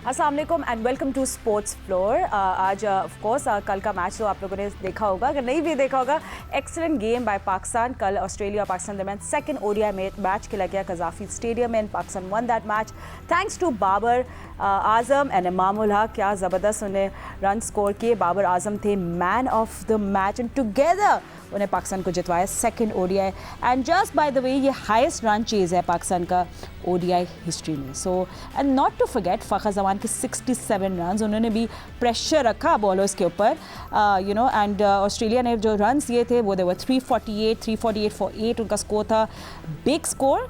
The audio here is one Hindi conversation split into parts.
अस्सलाम वालेकुम and welcome to sports floor. आज ऑफ कोर्स कल का मैच तो आप लोगों ने देखा होगा, अगर नहीं भी देखा होगा, एक्सीलेंट गेम बाय पाकिस्तान। कल ऑस्ट्रेलिया और पाकिस्तान दरमियान सेकंड ओडीआई मैच खेला गया कजाफी स्टेडियम में and Pakistan won that match thanks to Babar Azam and Imam ul हक। क्या ज़बरदस्त उन्हें रन स्कोर किए। बाबर आजम थे man of the match and together उन्हें पाकिस्तान को जितवाया second ODI. And just by the way ये हाईएस्ट रन चेज है पाकिस्तान का ओडीआई हिस्ट्री में। So and not to forget Fakhar Zaman के 67 रन, उन्होंने भी प्रेशर रखा बॉलर्स के ऊपर यू नो। एंड ऑस्ट्रेलिया ने जो रन दिए थे वो देवर 348 फॉर 8 उनका स्कोर था, बिग स्कोर।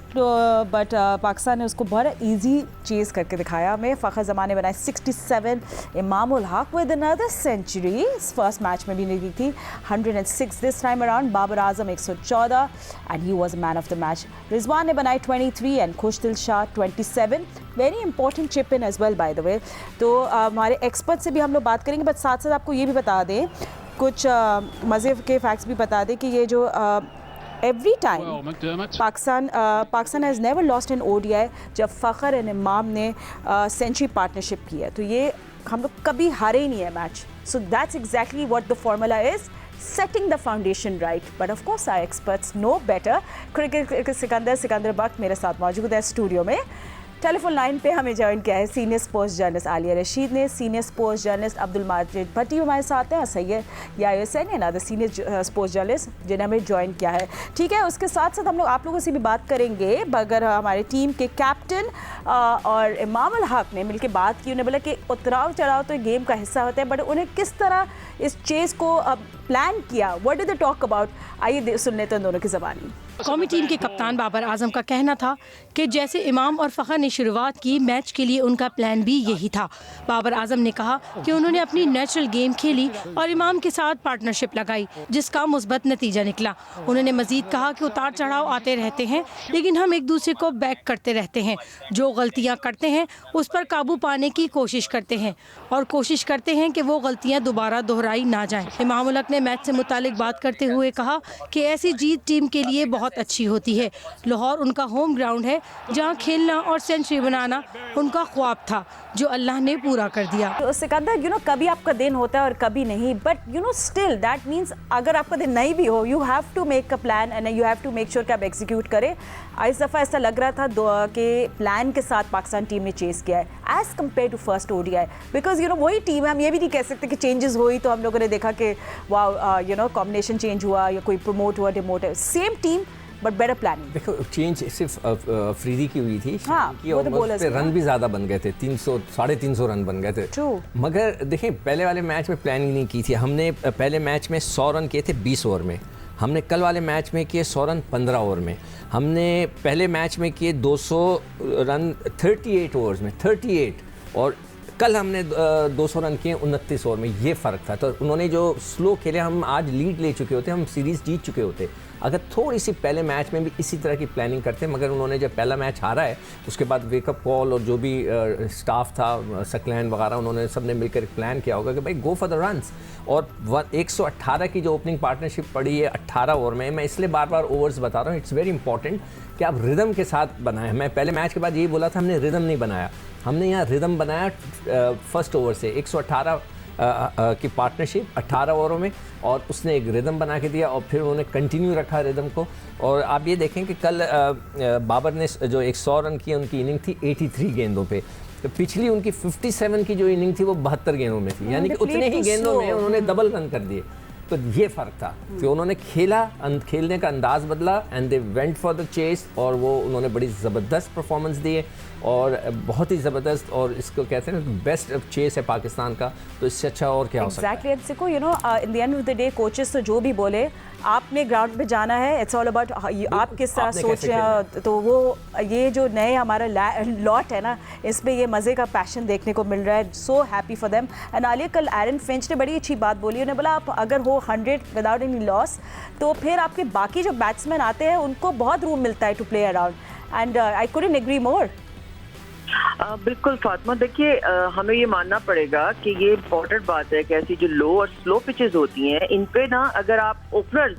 बट पाकिस्तान ने उसको बहुत ईजी चेज़ करके दिखाया हमें। फ़खर जमान ने बनाए 67, Imam ul Haq with another century, first match में भी नहीं दी थी, 106 this time around. Babar Azam 114 and he was man of the match. Rizwan ने बनाए 23 and Khushdil Shah 27, very important chip in as well by the way. तो हमारे एक्सपर्ट से भी हम लोग बात करेंगे, बट साथ साथ आपको ये भी बता दें, कुछ मज़े के फैक्ट्स भी बता दें कि ये जो every time Pakistan has never lost in ODI जब फ़खर एंड इमाम ने सेंचुरी पार्टनरशिप की है, तो ये हम लोग कभी हारे ही नहीं है match. So that's exactly what the formula is, setting the foundation right, but of course our experts know better। Cricket Sikandar Bakht मेरे साथ मौजूद है स्टूडियो में। टेलीफोन लाइन पे हमें ज्वाइन किया है senior sports journalist Aliya Rashid ने, senior sports journalist Abdul Majid Bhatti हमारे साथ हैं, सैयद या हुसैन है ना द सीनियर स्पोर्ट्स जर्नलिस्ट जिन्हें हमें ज्वाइन किया है। ठीक है, उसके साथ साथ हम लोग आप लोगों से भी बात करेंगे। अगर हमारे टीम के कैप्टन और इमाम उल हक ने मिलकर बात की, उन्हें बोला कि उतराव चढ़ाव तो गेम का हिस्सा होता है, बट उन्हें किस तरह इस चेज़ को प्लान किया, what did they talk about, आइए सुन लेते हैं दोनों की ज़बानी। कौमी टीम के कप्तान बाबर आजम का कहना था कि जैसे इमाम और फ़खर ने शुरुआत की, मैच के लिए उनका प्लान भी यही था। बाबर आजम ने कहा कि उन्होंने अपनी नेचुरल गेम खेली और इमाम के साथ पार्टनरशिप लगाई, जिसका मुस्बत नतीजा निकला। उन्होंने मजीद कहा कि उतार चढ़ाव आते रहते हैं, लेकिन हम एक दूसरे को बैक करते रहते हैं। जो गलतियाँ करते हैं उस पर काबू पाने की कोशिश करते हैं और कोशिश करते हैं कि वो गलतियाँ दोबारा दोहराई ना जाएं। इमाम उल हक ने मैच से मुतालिक बात करते हुए कहा कि ऐसी जीत टीम के लिए बहुत अच्छी होती है। लाहौर उनका होम ग्राउंड है, जहां खेलना और सेंचुरी बनाना उनका ख्वाब था, जो अल्लाह ने पूरा कर दिया। तो सिकंदर, यू नो कभी आपका दिन होता है और कभी नहीं, but you know still that means अगर आपका दिन नहीं भी हो, you have to make a plan and you have to make sure कि आप एग्जीक्यूट करें। इस दफ़ा ऐसा लग रहा था कि प्लान के साथ पाकिस्तान टीम ने चेज़ किया है as compare to first ODI, because you know वही टीम है। हम ये भी नहीं कह सकते कि चेंजेस हुई तो हम लोगों ने देखा कि वाह यू नो कॉम्बिनेशन चेंज हुआ या कोई प्रमोट हुआ डिमोट है, same team but better planning. देखो चेंज सिर्फ अफरीदी की हुई थी, हाँ, वो तो पे रन भी ज़्यादा बन गए थे, 300-350 रन बन गए थे। True. मगर देखें पहले वाले मैच में प्लानिंग नहीं की थी हमने। पहले मैच में 100 रन किए थे 20 ओवर में, हमने कल वाले मैच में किए 100 रन 15 ओवर में, हमने पहले मैच में किए 200 रन 38 ओवर्स में 38, और कल हमने 200 रन किए 29 ओवर में। ये फ़र्क था। तो उन्होंने जो स्लो खेले, हम आज लीड ले चुके होते, हम सीरीज़ जीत चुके होते अगर थोड़ी सी पहले मैच में भी इसी तरह की प्लानिंग करते। मगर उन्होंने जब पहला मैच हारा है, उसके बाद वेकअप कॉल और जो भी स्टाफ था, सकलैन वगैरह, उन्होंने सब ने मिलकर एक प्लान किया होगा कि भाई गो फॉर द रन्स। और 118 की जो ओपनिंग पार्टनरशिप पड़ी है 18 ओवर में, मैं इसलिए बार बार ओवर्स बता रहा हूँ, इट्स वेरी इंपॉर्टेंट कि आप रिदम के साथ बनाएं। मैं पहले मैच के बाद यही बोला था, हमने रिदम नहीं बनाया, हमने यहाँ रिदम बनाया फर्स्ट ओवर से। 118 की पार्टनरशिप 18 ओवरों में, और उसने एक रिदम बना के दिया और फिर उन्होंने कंटिन्यू रखा रिदम को। और आप ये देखें कि कल बाबर ने जो 100 रन की उनकी इनिंग थी 83 गेंदों पे, तो पिछली उनकी 57 की जो इनिंग थी वो 72 गेंदों में थी, यानी कि उतने ही गेंदों में उन्होंने डबल रन कर दिए। तो ये फ़र्क था कि उन्होंने खेलने का अंदाज़ बदला and they went for the chase, और वो उन्होंने बड़ी ज़बरदस्त परफॉर्मेंस दी है और बहुत ही ज़बरदस्त, और इसको कहते हैं ना बेस्ट चेस है पाकिस्तान का, तो इससे अच्छा और क्या हो सकता है। एग्जैक्टली, देखो you know in the end of the day coaches तो जो भी बोले, आपने ग्राउंड पे जाना है, इट्स ऑल अबाउट आप किस तरह सोच रहे हैं। तो वो ये जो नए हमारा लॉट है ना, इसमें ये मज़े का पैशन देखने को मिल रहा है। So happy for them. And Alia, कल एरन फिंच ने बड़ी अच्छी बात बोली, उन्होंने बोला आप अगर हो 100 विदाउट एनी लॉस, तो फिर आपके बाकी जो बैट्समैन आते हैं उनको बहुत रूम मिलता है to play around, and I couldn't agree more. बिल्कुल फातिमा, देखिए हमें ये मानना पड़ेगा कि ये इम्पोर्टेंट बात है कि ऐसी जो लो और स्लो पिचेस होती हैं, इन पे ना अगर आप ओपनर्स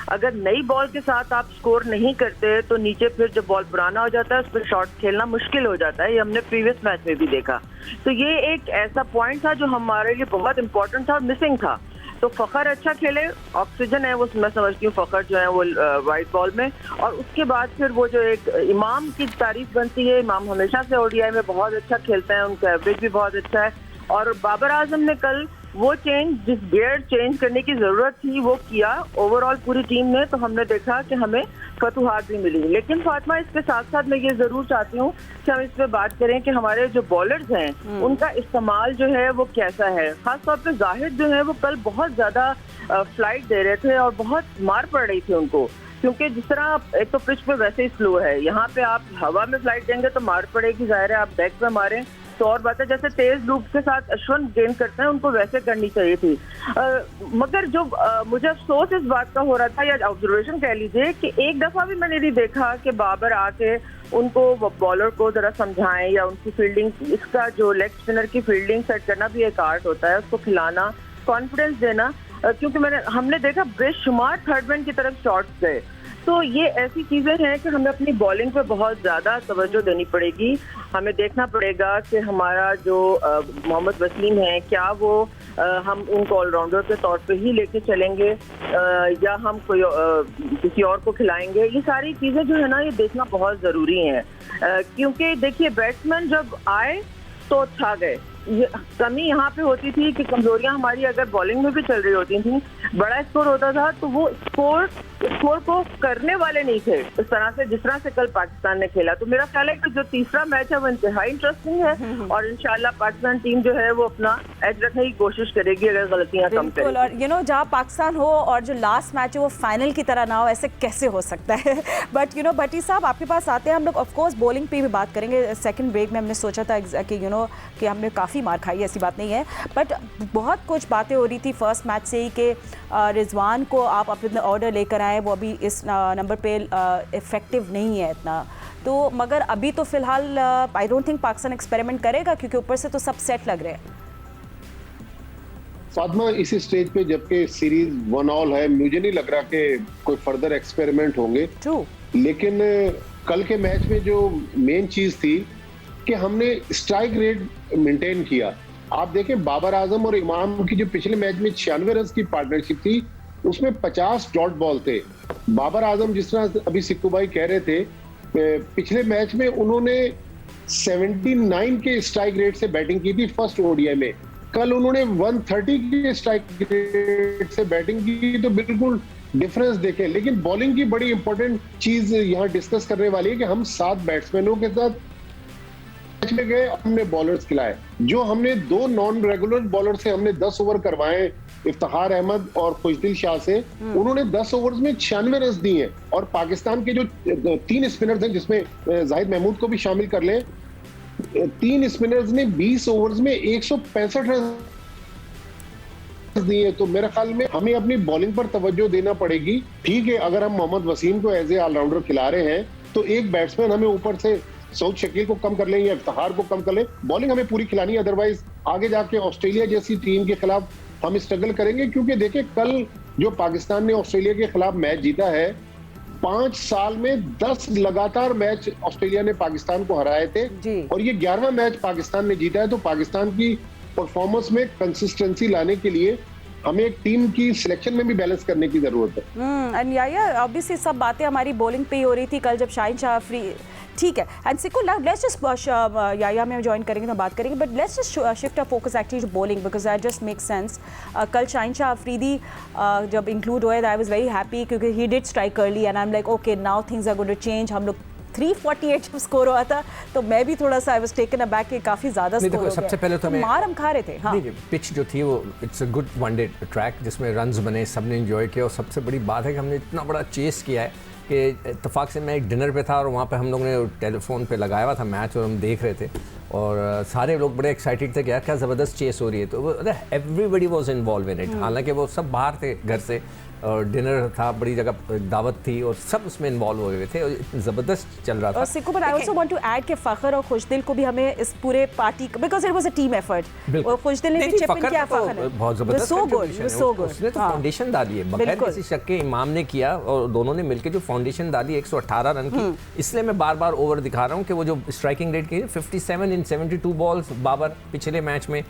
अगर नई बॉल के साथ आप स्कोर नहीं करते तो नीचे फिर जब बॉल पुराना हो जाता है उस पर शॉट खेलना मुश्किल हो जाता है। ये हमने प्रीवियस मैच में भी देखा। तो ये एक ऐसा पॉइंट था जो हमारे लिए बहुत इंपॉर्टेंट था और मिसिंग था। तो फखर अच्छा खेले, ऑक्सीजन है वो, मैं समझती हूँ फखर जो है वो वाइट बॉल में। और उसके बाद फिर वो जो एक इमाम की तारीफ बनती है, इमाम हमेशा से ओडीआई में बहुत अच्छा खेलते हैं, उनका एवरेज भी बहुत अच्छा है। और बाबर आजम ने कल वो चेंज, जिस गियर चेंज करने की जरूरत थी वो किया ओवरऑल पूरी टीम ने। तो हमने देखा कि हमें फतुहात भी मिली। लेकिन फातिमा, इसके साथ साथ मैं ये जरूर चाहती हूँ कि हम इस पे बात करें कि हमारे जो बॉलर्स हैं उनका इस्तेमाल जो है वो कैसा है। खासतौर पे जाहिद जो है वो कल बहुत ज्यादा फ्लाइट दे रहे थे और बहुत मार पड़ रही थी उनको, क्योंकि जिस तरह एक तो पिच पे वैसे ही स्लो है, यहाँ पे आप हवा में फ्लाइट देंगे तो मार पड़ेगी, जाहिर है आप बैक पे मारें तो और बात है। जैसे तेज लूप के साथ अश्विन गेंद करते हैं उनको वैसे करनी चाहिए थी। मगर जो मुझे अफसोस इस बात का हो रहा था, या ऑब्जर्वेशन कह लीजिए, कि एक दफा भी मैंने नहीं देखा कि बाबर आके उनको बॉलर को जरा समझाएं या उनकी फील्डिंग, इसका जो लेग स्पिनर की फील्डिंग सेट करना भी एक आर्ट होता है, उसको खिलाना, कॉन्फिडेंस देना। क्योंकि हमने देखा बेशुमार थर्ड मैन की तरफ शॉट्स गए। तो ये ऐसी चीजें हैं कि हमें अपनी बॉलिंग पे बहुत ज्यादा तवज्जो देनी पड़ेगी। हमें देखना पड़ेगा कि हमारा जो मोहम्मद वसीम है, क्या वो हम उनको ऑलराउंडर के तौर पे ही लेके चलेंगे या हम कोई किसी और को खिलाएंगे। ये सारी चीजें जो है ना, ये देखना बहुत जरूरी है। क्योंकि देखिए, बैट्समैन जब आए तो छा गए। कमी यहाँ पे होती थी कि कमजोरियां हमारी अगर बॉलिंग में भी चल रही होती थी, बड़ा स्कोर होता था तो वो स्कोर को करने वाले नहीं थे इस तरह से जिस तरह से कल पाकिस्तान ने खेला। तो मेरा ख्याल है कि जो तीसरा मैच है वो इंतहाई इंटरेस्टिंग है और इंशाल्लाह पाकिस्तान टीम जो है वो अपना एज रखने की कोशिश करेगी अगर गलतियां कम करेगी। और जहाँ पाकिस्तान हो और जो लास्ट मैच है वो फाइनल की तरह ना हो, ऐसे कैसे हो सकता है। बट भट्टी साहब आपके पास आते हैं, हम लोग ऑफकोर्स बॉलिंग पे भी बात करेंगे। सेकंड ब्रेक में हमने सोचा था कि हमने काफ़ी मार खाई, ऐसी बात नहीं है, बट बहुत कुछ बातें हो रही थी फर्स्ट मैच से ही कि रिजवान को आप अपने ऑर्डर लेकर आए, वो अभी इस नंबर पे इफेक्टिव नहीं है इतना। तो मगर अभी तो फिलहाल I don't think Pakistan experiment करेगा, क्योंकि ऊपर से तो सब सेट लग रहे हैं। फातिमा, इस स्टेज पे जबकि सीरीज 1-1 है, मुझे नहीं लग रहा कि कोई फर्दर एक्सपेरिमेंट होंगे। ट्रू। लेकिन कल के मैच में जो मेन चीज थी कि हमने स्ट्राइक रेट मेंटेन किया। आप देखें, बाबर आजम और इमाम की जो पिछले मैच में 96 रन की पार्टनरशिप थी, उसमें 50 डॉट बॉल थे। बाबर आजम, जिस तरह अभी सिक्कू भाई कह रहे थे, पिछले मैच में उन्होंने 79 के स्ट्राइक रेट से बैटिंग की थी फर्स्ट ओडीआई में। कल उन्होंने 130 के स्ट्राइक रेट से बैटिंग की, तो बिल्कुल डिफरेंस देखें। लेकिन बॉलिंग की बड़ी इंपॉर्टेंट चीज यहाँ डिस्कस करने वाली है कि हम 7 बैट्समैनों के साथ मैच में गए, हमने बॉलर्स खिलाए। जो हमने 2 नॉन रेगुलर बॉलर से हमने 10 ओवर करवाए, इफ्तिखार अहमद और खुशदिल शाह से, उन्होंने 10 ओवर्स में 96 रन दिए हैं। और पाकिस्तान के जो 3 स्पिनर्स हैं, जिसमें जाहिद महमूद को भी शामिल कर लें, 3 स्पिनर्स ने 20 ओवर्स में 165 रन दिए। तो मेरे ख्याल में हमें अपनी बॉलिंग पर तवज्जो देना पड़ेगी। ठीक है, अगर हम मोहम्मद वसीम को एज ए ऑलराउंडर खिला रहे हैं तो एक बैट्समैन हमें ऊपर से सऊद शकील को कम कर लें या इफ्तिखार को कम कर लें, बॉलिंग हमें पूरी खिलानी है। अदरवाइज आगे जाके ऑस्ट्रेलिया जैसी टीम के खिलाफ हम स्ट्रगल करेंगे। क्योंकि देखिए, कल जो पाकिस्तान ने ऑस्ट्रेलिया के खिलाफ मैच जीता है, 5 साल में 10 लगातार मैच ऑस्ट्रेलिया ने पाकिस्तान को हराए थे और ये 11वां मैच पाकिस्तान ने जीता है। तो पाकिस्तान की परफॉर्मेंस में कंसिस्टेंसी लाने के लिए हमें एक टीम की सिलेक्शन में भी बैलेंस करने की जरूरत है। एंड या ऑब्वियसली सब बातें हमारी बॉलिंग पे ही हो रही थी कल जब शाहीन शाह फ्री, ठीक है। एंड सिक्कू, लेट्स जस्ट या में ज्वाइन करेंगे तो बात करेंगे, but let's just shift a focus actually to bowling because that just make sense. कल शाहीन शाह अफरीदी जब इंक्लूड हुए, आई वाज वेरी हैप्पी क्योंकि he did strike early and I am like okay now things are going to change. हम लोग 348 जब स्कोर हुआ था तो मैं भी थोड़ा सा आई वाज टेकन अबैक कि काफी ज्यादा स्कोर हो गया। सबसे पहले तो मार हम खा रहे थे। हाँ, पिच जो थी वो it's a good one day track जिसमें रन्स बने, सबने एंजॉय किया। और सबसे बड़ी बात है कि हमने इतना बड़ा चेस किया है कि इत्तेफाक से मैं एक डिनर पे था और वहाँ पे हम लोग ने टेलीफोन पे लगाया हुआ था मैच और हम देख रहे थे। और सारे लोग बड़े एक्साइटेड थे कि यार क्या ज़बरदस्त चेस हो रही है। तो everybody was involve in it. हालांकि वो सब बाहर थे घर से और डिनर था, बड़ी जगह दावत थी और सब उसमें इन्वॉल्व हुए थे और ज़बरदस्त चल रहा था। और सिक्कू, but I also want to add कि फ़खर और खुशदिल को भी हमें इस पूरे party, because it was a team effort, और खुशदिल ने भी चिप इन किया। फ़खर ने बहुत ज़बरदस्त सो गुड, contribution है। So good. उसने तो फाउंडेशन डाली है बगैर किसी शक के, इमाम ने किया और दोनों ने मिलकर जो फाउंडेशन डाली 118 रन की। इसलिए मैं बार बार ओवर दिखा रहा हूँ कि वो जो स्ट्राइकिंग रेट की 57 इन 72 बॉल्स बाबर पिछले मैच में,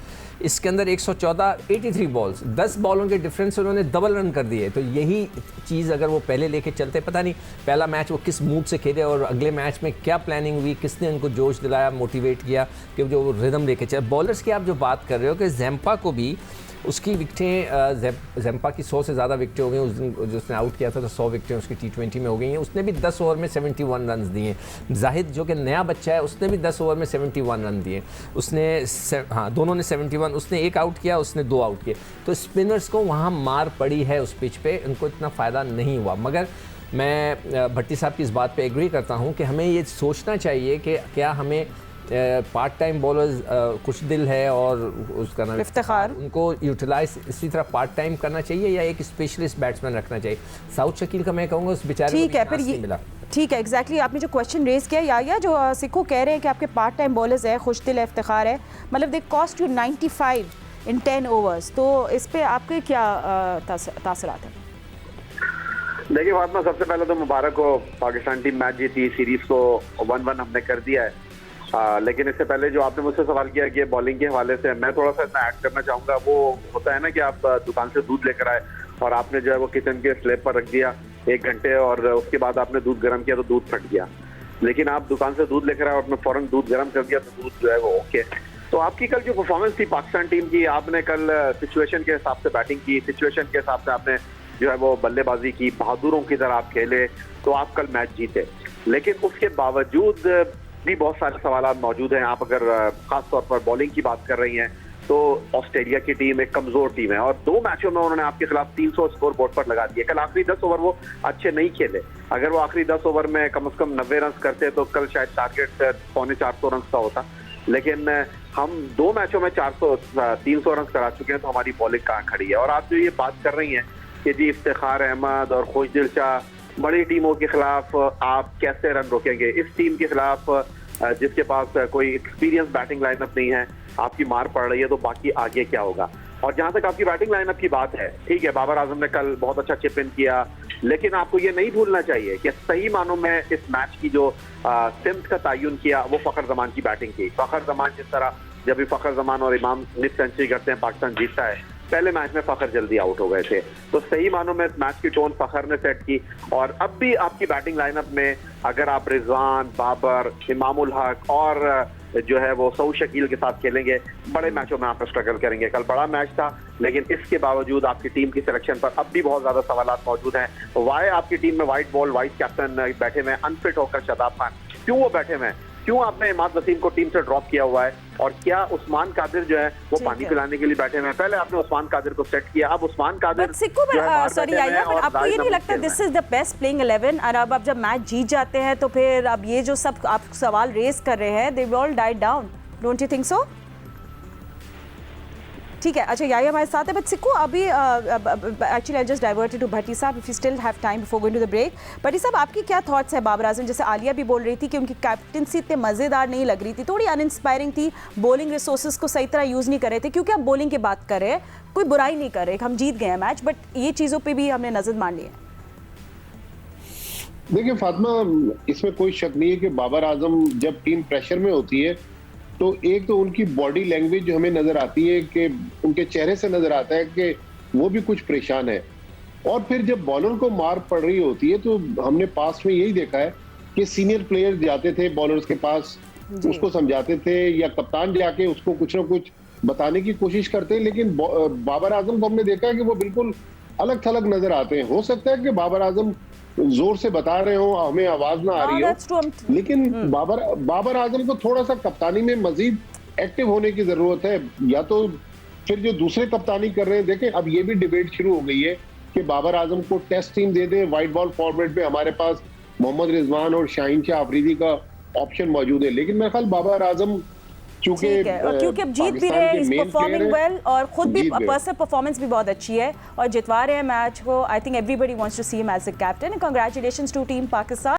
इसके अंदर 114 83 बॉल्स, 10 बॉलों के डिफरेंस से उन्होंने डबल रन कर दिए। तो यही चीज़ अगर वो पहले लेके चलते, पता नहीं पहला मैच वो किस मूड से खेले और अगले मैच में क्या प्लानिंग हुई, किसने उनको जोश दिलाया, मोटिवेट किया कि जो वो रिदम लेके चले। बॉलर्स की आप जो बात कर रहे हो कि ज़ैम्पा को भी उसकी विकटें, ज़ैम्पा की 100 से ज़्यादा विकटें हो गई उस दिन जो उसने आउट किया था, तो 100 विकटें उसकी T20 में हो गई हैं। उसने भी 10 ओवर में 71 रन दिए। जाहिद जो कि नया बच्चा है, उसने भी 10 ओवर में 71 रन दिए। उसने दोनों ने 71, उसने एक आउट किया, उसने 2 आउट किए। तो स्पिनर्स को वहाँ मार पड़ी है उस पिच पे, उनको इतना फ़ायदा नहीं हुआ। मगर मैं भट्टी साहब की इस बात पे एग्री करता हूँ कि हमें ये सोचना चाहिए कि क्या हमें पार्ट टाइम बॉलर्स कुछ दिल है और उसका नाम इफ्तिखार, उनको यूटिलाइज इसी तरह पार्ट टाइम करना चाहिए या एक स्पेशलिस्ट बैट्समैन रखना चाहिए। साउथ शकील का मैं कहूँगा उस बेचारे ठीक है, फिर ये मिला। ठीक है, एग्जैक्टली आपने जो क्वेश्चन रेज किया या जो सिक्को कह रहे हैं कि आपके पार्ट टाइम बॉलर्स है, खुशदिल है, इफ्तिखार है, मतलब दे कॉस्ट यू 95 इन 10 ओवर्स, तो इस पे आपके क्या तासरात हैं? देखिए फातिमा, सबसे पहले तो मुबारक हो, पाकिस्तान टीम मैच जीती, सीरीज को 1-1 हमने कर दिया है। लेकिन इससे पहले जो आपने मुझसे सवाल किया कि बॉलिंग के हवाले से, मैं थोड़ा सा इसमें ऐड करना चाहूँगा। वो होता है ना कि आप दुकान से दूध लेकर आए और आपने जो है वो किचन के स्लैब पर रख दिया 1 घंटे और उसके बाद आपने दूध गर्म किया तो दूध फट गया। लेकिन आप दुकान से दूध लेकर आए और आपने फ़ौरन दूध गर्म कर दिया तो दूध जो है वो ओके। तो आपकी कल जो परफॉर्मेंस थी पाकिस्तान टीम की, आपने कल सिचुएशन के हिसाब से बैटिंग की, सिचुएशन के हिसाब से आपने जो है वो बल्लेबाजी की, बहादुरों की तरह आप खेले, तो आप कल मैच जीते। लेकिन उसके बावजूद भी बहुत सारे सवाल मौजूद हैं। आप अगर खास तौर पर बॉलिंग की बात कर रही हैं तो ऑस्ट्रेलिया की टीम एक कमजोर टीम है और 2 मैचों में उन्होंने आपके खिलाफ 300 स्कोर बोर्ड पर लगा दिए। कल आखिरी 10 ओवर वो अच्छे नहीं खेले। अगर वो आखिरी 10 ओवर में कम से कम 90 रन करते तो कल शायद टारगेट 350 रन का होता। लेकिन हम 2 मैचों में 300 रन करा चुके हैं, तो हमारी बॉलिंग कहाँ खड़ी है। और आप जो ये बात कर रही हैं कि जी इफ्तिखार अहमद और खुशदिल शाह, बड़ी टीमों के खिलाफ आप कैसे रन रोकेंगे? इस टीम के खिलाफ जिसके पास कोई एक्सपीरियंस बैटिंग लाइनअप नहीं है, आपकी मार पड़ रही है, तो बाकी आगे क्या होगा? और जहां तक आपकी बैटिंग लाइनअप की बात है, ठीक है, बाबर आजम ने कल बहुत अच्छा चिप इन किया, लेकिन आपको ये नहीं भूलना चाहिए कि सही मानों में इस मैच की जो सिम्त का तयन किया वो फखर जमान की बैटिंग की। फखर जमान जिस तरह, जब भी फखर जमान और इमाम मिड सेंचुरी करते हैं पाकिस्तान जीतता है, पहले मैच में फखर जल्दी आउट हो गए थे। तो सही मानों में मैच की टोन फखर ने सेट की। और अब भी आपकी बैटिंग लाइनअप में अगर आप रिजवान, बाबर, इमामुल हक और जो है वो सऊद शकील के साथ खेलेंगे, बड़े मैचों में आप स्ट्रगल करेंगे। कल बड़ा मैच था, लेकिन इसके बावजूद आपकी टीम की सिलेक्शन पर अब भी बहुत ज्यादा सवालात मौजूद हैं। वाई आपकी टीम में वाइट बॉल वाइस कैप्टन बैठे हुए, अनफिट होकर शादाब खान, क्यों वो बैठे हुए हैं? क्यों आपने इमाद वसीम को टीम से ड्रॉप किया हुआ है? और क्या उस्मान कादिर जो है वो पानी पिलाने के लिए बैठे हुए हैं? पहले आपने उस्मान कादिर को सेट किया, अब उस्मान कादिर सॉरी आइया, पर आपको ये नहीं लगता this is the best playing 11? और अब जब मैच जीत जाते हैं तो फिर अब ये जो सब आप सवाल रेस कर रहे हैं, they will all die down, don't you think so? ठीक है, अच्छा याया हमारे साथ है, बट सिक्कू अभी actually I just diverted to Bhatti साहब, if you still have time before going to the break. Bhatti साहब, आपकी क्या थॉट्स है बाबर आजम? जैसे आलिया भी बोल रही थी कि उनकी कैप्टनसी इतने मज़ेदार नहीं लग रही थी, थोड़ी अनइंस्पायरिंग थी, बॉलिंग रिसोर्सेज को सही तरह यूज़ नहीं कर रहे थे। क्योंकि आप बॉलिंग की बात कर रहे हैं, कोई बुराई नहीं कर रहे, हम जीत गए हैं मैच, बट ये चीज़ों पर भी हमने नजर मारनी है। देखिए फातिमा, इसमें कोई शक नहीं है कि बाबर आजम जब टीम प्रेशर में होती है तो एक तो उनकी बॉडी लैंग्वेज जो हमें नजर आती है कि उनके चेहरे से नजर आता है कि वो भी कुछ परेशान है। और फिर जब बॉलर को मार पड़ रही होती है तो हमने पास्ट में यही देखा है कि सीनियर प्लेयर जाते थे बॉलर्स के पास, उसको समझाते थे, या कप्तान जाके उसको कुछ ना कुछ बताने की कोशिश करते हैं। लेकिन बाबर आजम को हमने देखा है कि वो बिल्कुल अलग थलग नजर आते हैं। हो सकता है कि बाबर आजम जोर से बता रहे हो, हमें आवाज ना आ रही हो, लेकिन बाबर आजम को थोड़ा सा कप्तानी में मजीद एक्टिव होने की जरूरत है। या तो फिर जो दूसरे कप्तानी कर रहे हैं, देखें अब ये भी डिबेट शुरू हो गई है कि बाबर आजम को टेस्ट टीम दे दे, व्हाइट बॉल फॉर्मेट में हमारे पास मोहम्मद रिजवान और शाहीन शाह अफरीदी का ऑप्शन मौजूद है। लेकिन मेरे ख्याल बाबर आजम चूंकि ठीक है, और क्योंकि अब जीत भी रहे हैं, इज परफॉर्मिंग वेल और खुद भी जीत गए। पर्सनल परफॉर्मेंस भी बहुत अच्छी है और जितवा रहे हैं मैच को। I think everybody wants to see him as a captain. Congratulations to team Pakistan.